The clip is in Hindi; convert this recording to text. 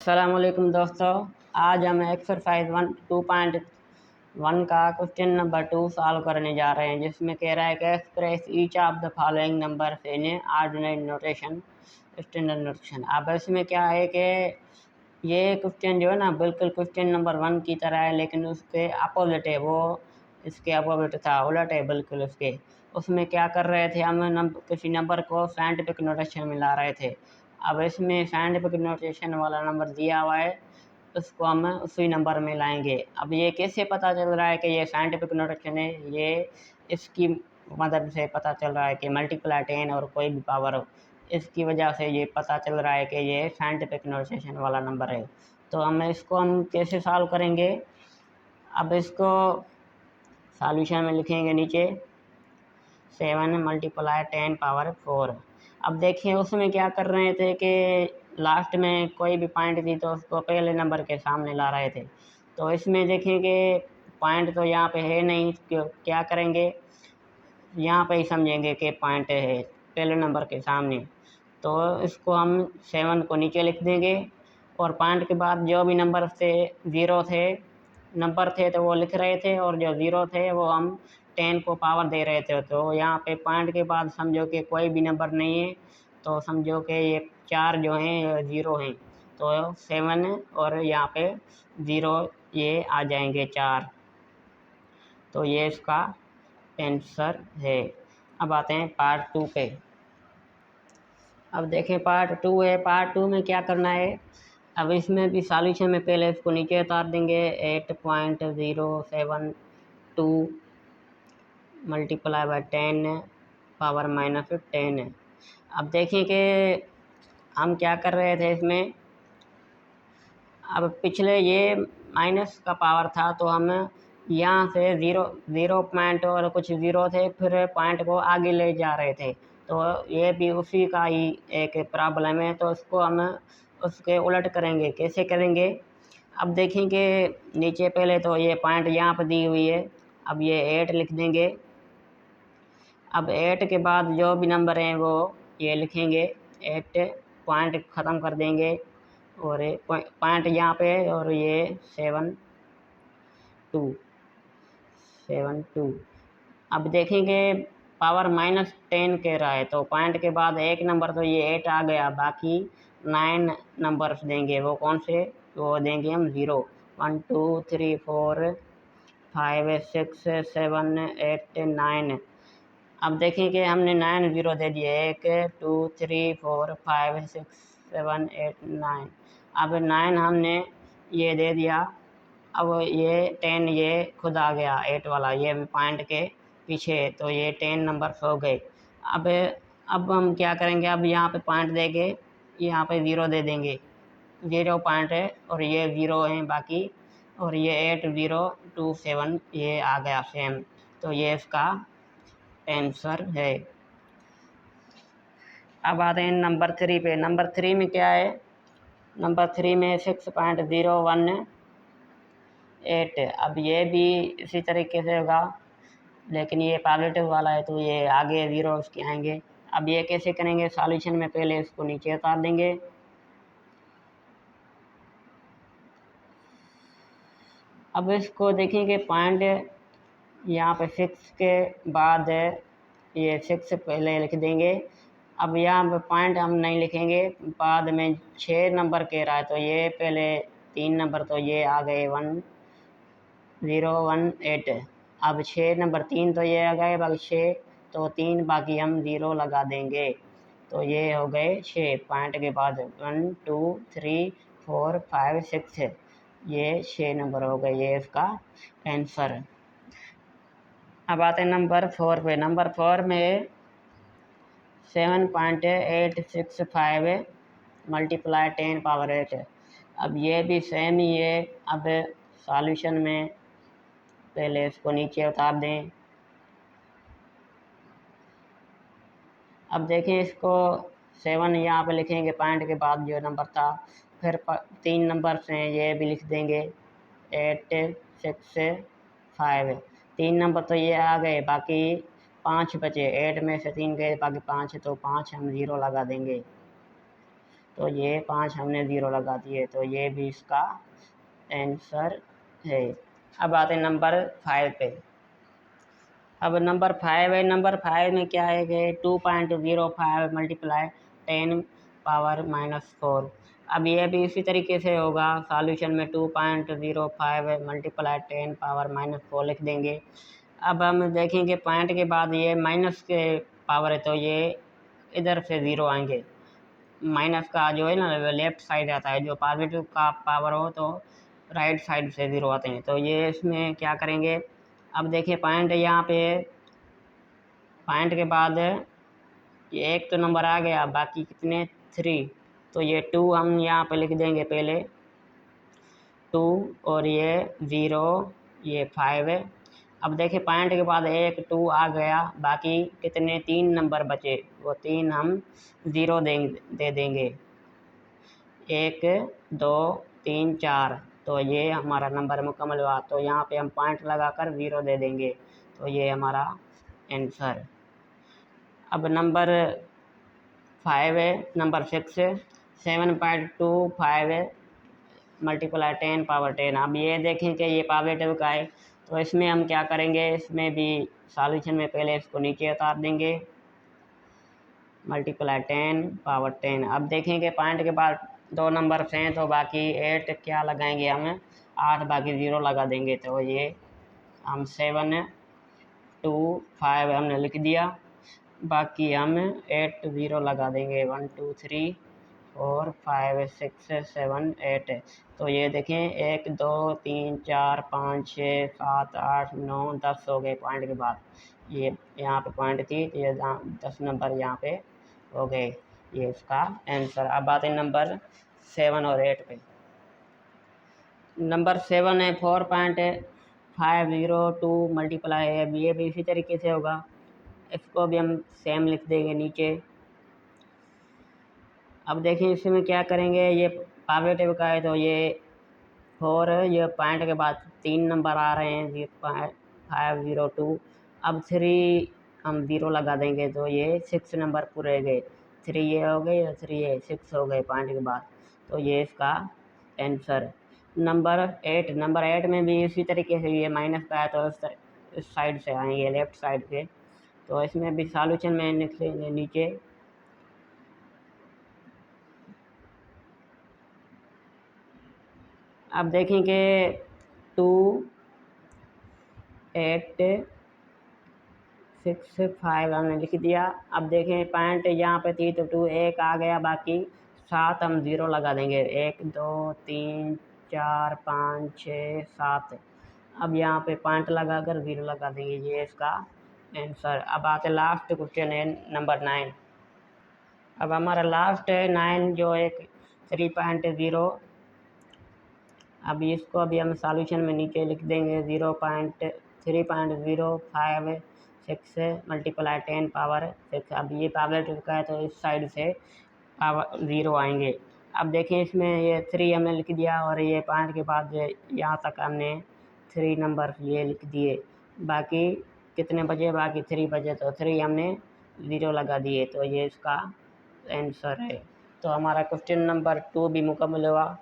अस्सलाम वालेकुम दोस्तों। आज हम एक्सरसाइज 2.1 का क्वेश्चन नंबर 2 सॉल्व करने जा रहे हैं, जिसमें कह रहा है कि express each of the following number in ordinary notation, standard notation. अब इसमें क्या है कि ये क्वेश्चन जो है ना बिल्कुल क्वेश्चन नंबर 1 की तरह है, लेकिन उसके अपोजिट है। वो इसके अपोजिट था, उलट है बिल्कुल उसके। उसमें क्या कर रहे थे, हम किसी नंबर को साइंटिफिक नोटेशन में ला रहे थे। अब इसमें साइंटिफिक नोटेशन वाला नंबर दिया हुआ है, उसको हम उसी नंबर में लाएंगे। अब ये कैसे पता चल रहा है कि ये साइंटिफिक नोटेशन है? ये इसकी मदद से पता चल रहा है कि मल्टीप्लाई 10 और कोई भी पावर हो, इसकी वजह से ये पता चल रहा है कि ये साइंटिफिक नोटेशन वाला नंबर है। तो हम कैसे सॉल्व करेंगे? अब इसको सॉल्यूशन में लिखेंगे नीचे 7 × 10 पावर 4। अब देखिए उसमें क्या कर रहे थे कि लास्ट में कोई भी पॉइंट थी तो उसको पहले नंबर के सामने ला रहे थे। तो इसमें देखेंगे पॉइंट तो यहाँ पे है नहीं, क्या करेंगे, यहाँ पे ही समझेंगे कि पॉइंट है पहले नंबर के सामने। तो इसको हम 7 को नीचे लिख देंगे और पॉइंट के बाद जो भी नंबर थे नंबर थे तो वो लिख रहे थे, और जो ज़ीरो थे वो हम 10 को पावर दे रहे थे। तो यहाँ पे पॉइंट के बाद समझो कि कोई भी नंबर नहीं है, तो समझो कि ये 4 जो हैं ज़ीरो हैं। तो 7 और यहाँ पे ज़ीरो ये आ जाएंगे 4। तो ये इसका आंसर है। अब आते हैं पार्ट 2 पे। अब देखें पार्ट 2 है। पार्ट 2 में क्या करना है? अब इसमें भी सॉल्यूशन में पहले इसको नीचे उतार देंगे। 8.072 मल्टीप्लाई बाय 10 पावर -10। अब देखें कि हम क्या कर रहे थे इसमें। अब पिछले ये माइनस का पावर था, तो हम यहाँ से ज़ीरो पॉइंट और कुछ ज़ीरो थे, फिर पॉइंट को आगे ले जा रहे थे। तो ये भी उसी का ही एक प्रॉब्लम है। तो उसको हम उसके उलट करेंगे। कैसे करेंगे? अब देखेंगे नीचे पहले तो ये पॉइंट यहाँ पर दी हुई है। अब ये 8 लिख देंगे। अब 8 के बाद जो भी नंबर हैं वो ये लिखेंगे। 8 पॉइंट ख़त्म कर देंगे और पॉइंट यहाँ पे, और ये 7 2। अब देखेंगे पावर -10 कह रहा है, तो पॉइंट के बाद एक नंबर तो ये 8 आ गया, बाकी 9 नंबर्स देंगे। वो कौन से? वो देंगे हम 0 1 2 3 4 5 6 7 8 9। अब देखें कि हमने 9 ज़ीरो दे दिए। 1 2 3 4 5 6 7 8 9। अब 9 हमने ये दे दिया। अब ये 10 ये खुद आ गया 8 वाला, ये पॉइंट के पीछे। तो ये 10 नंबर हो गए। अब हम क्या करेंगे? अब यहाँ पे पॉइंट देंगे, यहाँ पे ज़ीरो दे देंगे। 0 पॉइंट है और ये ज़ीरो हैं बाकी, और ये 8 0 2 7 ये आ गया सेम। तो ये इसका आंसर है। अब आते हैं नंबर 3 पे। नंबर 3 में क्या है? नंबर 3 में 6.018। अब ये भी इसी तरीके से होगा, लेकिन ये पॉजिटिव वाला है तो ये आगे ज़ीरो उसके आएंगे। अब ये कैसे करेंगे? सॉल्यूशन में पहले इसको नीचे उतार देंगे। अब इसको देखेंगे पॉइंट यहाँ पे 6 के बाद ये 6 पहले लिख देंगे। अब यहाँ पे पॉइंट हम नहीं लिखेंगे, बाद में 6 नंबर कह रहा है, तो ये पहले 3 नंबर तो ये आ गए 1 0 1 8। अब 6 नंबर 3 तो ये आ गए, बाकी 6 तो 3, बाकी हम 0 लगा देंगे। तो ये हो गए 6 पॉइंट के बाद 1 2 3 4 5 6। ये 6 नंबर हो गए, ये इसका आंसर। अब आते हैं नंबर 4 पे। नंबर 4 में 7.865 मल्टीप्लाई 10 पावर 8। अब ये भी सेम ही है। अब सॉल्यूशन में पहले इसको नीचे उतार दें। अब देखें इसको 7 यहाँ पे लिखेंगे पॉइंट के बाद जो नंबर था, फिर 3 नंबर हैं ये भी लिख देंगे 8 6 5। 3 नंबर तो ये आ गए, बाकी 5 बचे। 8 में से 3 गए, बाकी 5 है, तो 5 हम 0 लगा देंगे। तो ये 5 हमने 0 लगा दिए, तो ये भी इसका आंसर है। अब आते हैं नंबर 5 पे। अब नंबर 5 है, नंबर 5 में क्या है कि 2.05 मल्टीप्लाई 10 पावर -4। अब ये भी इसी तरीके से होगा, सॉल्यूशन में 2.05 मल्टीप्लाई 10 पावर -4 लिख देंगे। अब हम देखेंगे पॉइंट के बाद ये माइनस के पावर है, तो ये इधर से 0 आएंगे। माइनस का जो है ना लेफ्ट साइड आता है, जो पॉजिटिव का पावर हो तो राइट साइड से 0 आते हैं। तो ये इसमें क्या करेंगे, अब देखिए पॉइंट यहाँ पे, पॉइंट के बाद ये एक तो नंबर आ गया, बाकी कितने 3, तो ये 2 हम यहाँ पे लिख देंगे पहले 2, और ये 0, ये 5 है। अब देखिए पॉइंट के बाद एक 2 आ गया, बाकी कितने 3 नंबर बचे, वो 3 हम 0 दे देंगे, 1 2 3 4, तो ये हमारा नंबर मुकम्मल हुआ। तो यहाँ पे हम पॉइंट लगाकर 0 दे देंगे, तो ये हमारा आंसर। अब नंबर 5 है, नंबर 6 है, 7.25 मल्टीप्लाई 10 पावर 10। अब ये देखें कि ये पॉजिटिव का है, तो इसमें हम क्या करेंगे, इसमें भी सॉल्यूशन में पहले इसको नीचे उतार देंगे, मल्टीप्लाई 10 पावर 10। अब देखेंगे पॉइंट के बाद 2 नंबर हैं, तो बाकी 8 क्या लगाएंगे, हम 8 बाकी 0 लगा देंगे, तो ये हम 7 2 5 हमने लिख दिया, बाकी हम 8 0 लगा देंगे, 1 2 3 4 5 6 7 8। तो ये देखें 1 2 3 4 5 6 7 8 9 10 हो गए पॉइंट के बाद। ये यहाँ पे पॉइंट थी, तो ये 10 नंबर यहाँ पे हो गए, ये इसका आंसर। अब बात है नंबर 7 और 8 पे। नंबर 7 है 4.502 मल्टीप्लाई है, ये भी इसी तरीके से होगा, इसको भी हम सेम लिख देंगे नीचे। अब देखिए इसमें क्या करेंगे, ये पॉजिटिव का है, तो ये 4, ये पॉइंट के बाद 3 नंबर आ रहे हैं, 502। अब 3 हम 0 लगा देंगे, तो ये 6 नंबर पूरे गए, 3 ये हो गए और 3 ये 6 हो गए पॉइंट के बाद, तो ये इसका आंसर। नंबर 8 में भी इसी तरीके से, ये माइनस का है, तो इस साइड से आएंगे, लेफ्ट साइड से, तो इसमें भी सॉल्यूशन में लिख लेंगे नीचे। अब देखेंगे 2 8 6 5 हमने लिख दिया। अब देखें पॉइंट यहाँ पे थी, तो 2 1 आ गया, बाकी 7 हम 0 लगा देंगे, 1 2 3 4 5 6 7। अब यहाँ पे पॉइंट लगा कर 0 लगा देंगे, ये इसका आंसर। अब आते लास्ट क्वेश्चन है नंबर 9। अब हमारा लास्ट है 9, जो एक 3.0। अब इसको अभी हम सॉल्यूशन में नीचे लिख देंगे, 3.056 मल्टीप्लाई 10 पावर 6। अब ये पावर का है, तो इस साइड से पावर 0 आएंगे। अब देखिए इसमें ये 3 हमने लिख दिया, और ये पॉइंट के बाद यहाँ तक हमने 3 नंबर ये लिख दिए, बाकी कितने बचे, बाकी 3 बचे, तो 3 हमने 0 लगा दिए, तो ये इसका आंसर है। तो हमारा क्वेश्चन नंबर 2 भी मुकम्मल हुआ।